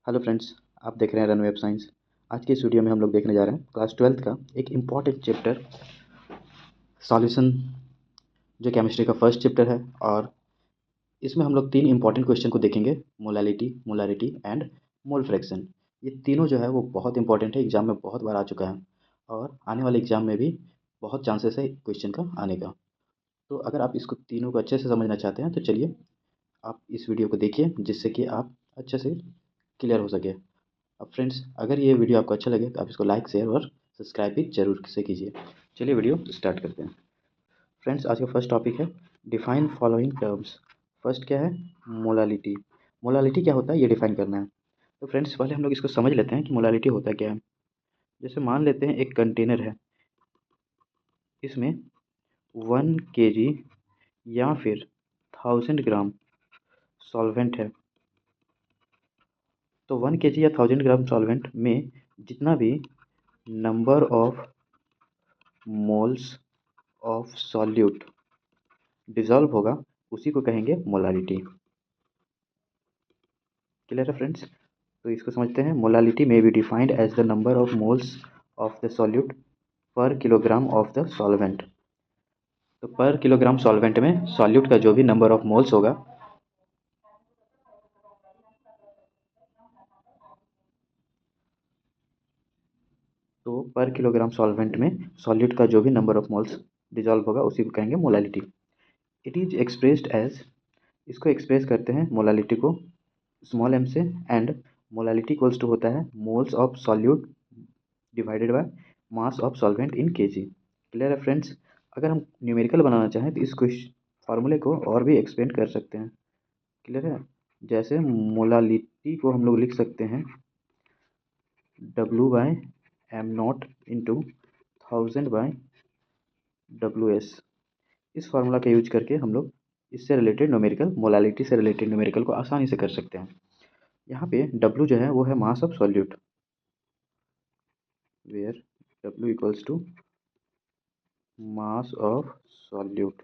Hello friends, आप देख रहे हैं रनवे ऑफ साइंस। आज की इस वीडियो में हम लोग देखने जा रहे हैं क्लास 12th का एक इम्पॉर्टेंट चैप्टर सॉल्यूशन, जो केमिस्ट्री का फर्स्ट चैप्टर है। और इसमें हम लोग तीन इंपॉर्टेंट क्वेश्चन को देखेंगे: molality, molarity and mole fraction. ये तीनों जो है वो बहुत इंपॉर्टेंट है, एग्जाम में बहुत बार आ चुका है और आने वाले एग्जाम में भी बहुत चांसेस है क्वेश्चन का आने का। तो अगर आप इसको तीनों को अच्छे से समझना चाहते हैं तो चलिए आप इस वीडियो को देखिए, जिससे कि आप अच्छे से क्लियर हो सके। अब फ्रेंड्स, अगर ये वीडियो आपको अच्छा लगे तो आप इसको लाइक, शेयर और सब्सक्राइब भी जरूर से कीजिए। चलिए वीडियो स्टार्ट करते हैं। फ्रेंड्स, आज का फर्स्ट टॉपिक है डिफाइन फॉलोइंग टर्म्स। फर्स्ट क्या है? मोलालिटी। मोलालिटी क्या होता है ये डिफाइन करना है। तो फ्रेंड्स, पहले हम लोग इसको समझ लेते हैं कि मोलालिटी होता क्या है। जैसे मान लेते हैं एक कंटेनर है, इसमें 1 kg या फिर 1000 ग्राम सॉल्वेंट है। तो 1 kg या 1000 ग्राम सॉल्वेंट में जितना भी number of moles of solute dissolve होगा उसी को कहेंगे मोलालिटी। क्लियर है फ्रेंड्स? तो इसको समझते हैं। मोलालिटी में be defined as the number of moles of the solute per kilogram of the solvent. तो पर किलोग्राम सॉल्वेंट में सॉल्यूट का जो भी नंबर ऑफ मोल्स होगा, तो पर किलोग्राम सॉल्वेंट में सॉल्यूट का जो भी नंबर ऑफ मोल्स डिजॉल्व होगा उसी को कहेंगे molality. It is expressed as, इसको एक्सप्रेस करते हैं मोलालिटी को स्मॉल एम से। एंड मोलालिटी इक्वल्स टू होता है moles of solute divided by mass of solvent in KG. Clear है फ्रेंड्स? अगर हम न्यूमेरिकल बनाना चाहें तो इस फार्मूले को और भी एक्सपेंड कर सकते हैं। क्लियर है? जैसे मोलालिटी को हम लोग लिख सकते हैं W/m0 इंटू 1000/WS। इस फार्मूला का यूज करके हम लोग इससे रिलेटेड न्यूमेरिकल, मोलालिटी से रिलेटेड न्यूमेरिकल को आसानी से कर सकते हैं। यहाँ पे W जो है वो है mass of solute, where W equals to mass of solute.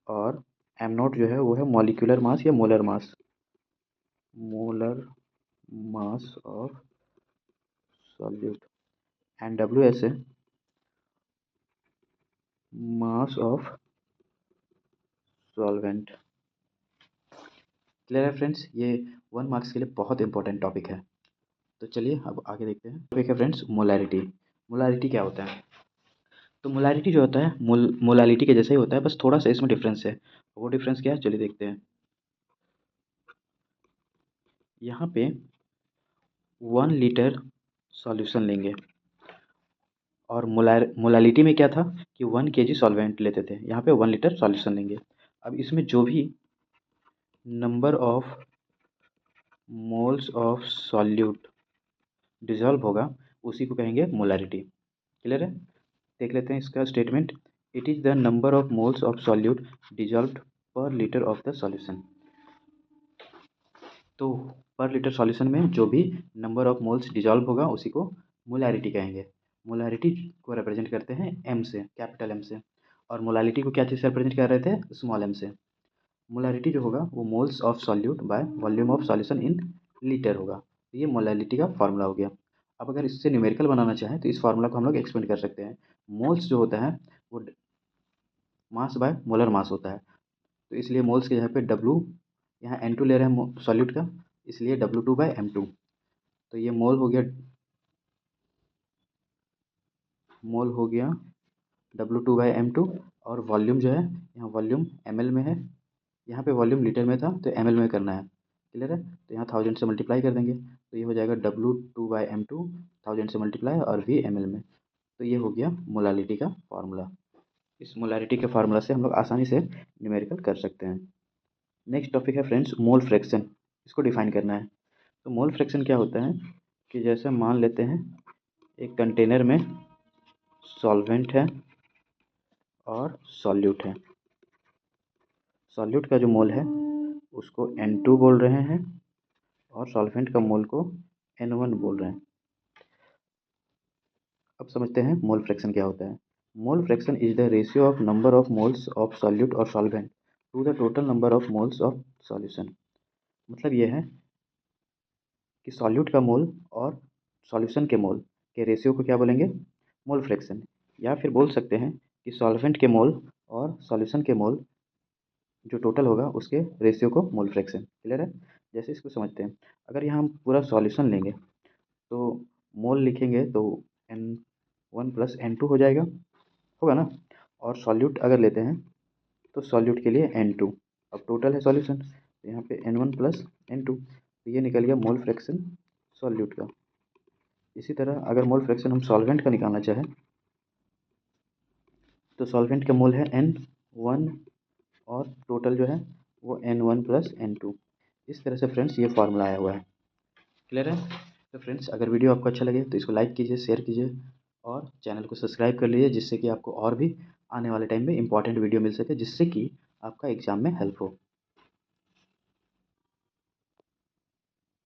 और m0 जो है वो है मॉलिक्यूलर मास या molar mass, molar mass of solute. And WS है मास ऑफ सॉल्वेंट। क्लियर है फ्रेंड्स? ये 1 मार्क्स के लिए बहुत इंपॉर्टेंट टॉपिक है। तो चलिए अब आगे देखते हैं। टॉपिक है फ्रेंड्स मोलैरिटी। मोलैरिटी क्या होता है? तो मोलैरिटी जो होता है मोलालिटी के जैसा ही होता है, बस थोड़ा सा इसमें डिफरेंस है। वो डिफरेंस क्या है चलिए देखते हैं। यहाँ पे 1 लीटर सॉल्यूशन लेंगे और मोलालिटी में क्या था कि 1 kg सॉल्वेंट लेते थे। यहाँ पे 1 लीटर सॉल्यूशन लेंगे। अब इसमें जो भी number of moles of solute dissolve होगा उसी को कहेंगे मोलैरिटी। क्लियर है? देख लेते हैं इसका statement. It is the number of moles of solute dissolved पर लीटर ऑफ द सॉल्यूशन। तो पर लीटर सॉल्यूशन में जो भी नंबर ऑफ मोल्स डिजॉल्व होगा उसी को मोलैरिटी कहेंगे। मोलैरिटी को रिप्रेजेंट करते हैं एम से, कैपिटल एम से। और मोलालिटी को क्या चीज़ से रिप्रेजेंट कर रहे थे? स्मॉल एम से। मोलैरिटी जो होगा वो moles of solute by volume of solution in litre होगा। तो ये मोलैलिटी का फार्मूला हो गया। अब अगर इससे न्यूमेरिकल बनाना चाहें तो इस फार्मूला को हम लोग एक्सपेंड कर सकते हैं। मोल्स जो होता है वो मास बाय मोलर मास होता है। तो इसलिए मोल्स के जगह पे W, यहाँ N2 ले रहे हैं सॉल्यूट का, इसलिए W2/m2। तो ये मोल हो गया W2/m2। और वॉल्यूम जो है, यहाँ वॉल्यूम ml में है, यहाँ पे वॉल्यूम लीटर में था तो ml में करना है। क्लियर है? तो यहाँ 1000 से मल्टीप्लाई कर देंगे तो ये हो जाएगा W2/m2, 1000 से मल्टीप्लाई और V ml में। तो ये हो गया मोलालिटी का फार्मूला। इस मोलारिटी के फार्मूला से हम लोग आसानी से न्यूमेरिकल कर सकते हैं। नेक्स्ट टॉपिक है फ्रेंड्स मोल फ्रैक्शन। इसको डिफाइन करना है। तो मोल फ्रैक्शन क्या होता है कि जैसे मान लेते हैं एक कंटेनर में सॉल्वेंट है और सॉल्यूट है। सॉल्यूट का जो मोल है उसको N2 बोल रहे हैं और सॉल्वेंट का मोल को N1 बोल रहे हैं। अब समझते हैं मोल फ्रैक्शन क्या होता है। Mole fraction is the ratio of number of moles of solute और solvent to the total number of moles of solution. मतलब ये है कि सॉल्यूट का मोल और सॉल्यूशन के मोल के रेशियो को क्या बोलेंगे, मोल फ्रैक्शन। या फिर बोल सकते हैं कि सॉल्वेंट के मोल और सॉल्यूशन के मोल जो टोटल होगा उसके रेशियो को मोल फ्रैक्शन। क्लियर है? जैसे इसको समझते हैं, अगर यहाँ हम पूरा सॉल्यूशन लेंगे तो मोल लिखेंगे तो N1 प्लस N2 हो जाएगा, होगा ना। और सॉल्यूट अगर लेते हैं तो सॉल्यूट के लिए N2। अब टोटल है सॉल्यूशन तो यहाँ पे N1 प्लस N2, तो ये निकल गया मोल फ्रैक्शन सॉल्यूट का। इसी तरह अगर मोल फ्रैक्शन हम सॉल्वेंट का निकालना चाहें तो सॉल्वेंट का मोल है N1 और टोटल जो है वो N1 प्लस N2। इस तरह से फ्रेंड्स ये फार्मूला आया हुआ है। क्लियर है? तो फ्रेंड्स अगर वीडियो आपको अच्छा लगे तो इसको लाइक कीजिए, शेयर कीजिए और चैनल को सब्सक्राइब कर लीजिए, जिससे कि आपको और भी आने वाले टाइम में इंपॉर्टेंट वीडियो मिल सके, जिससे कि आपका एग्ज़ाम में हेल्प हो।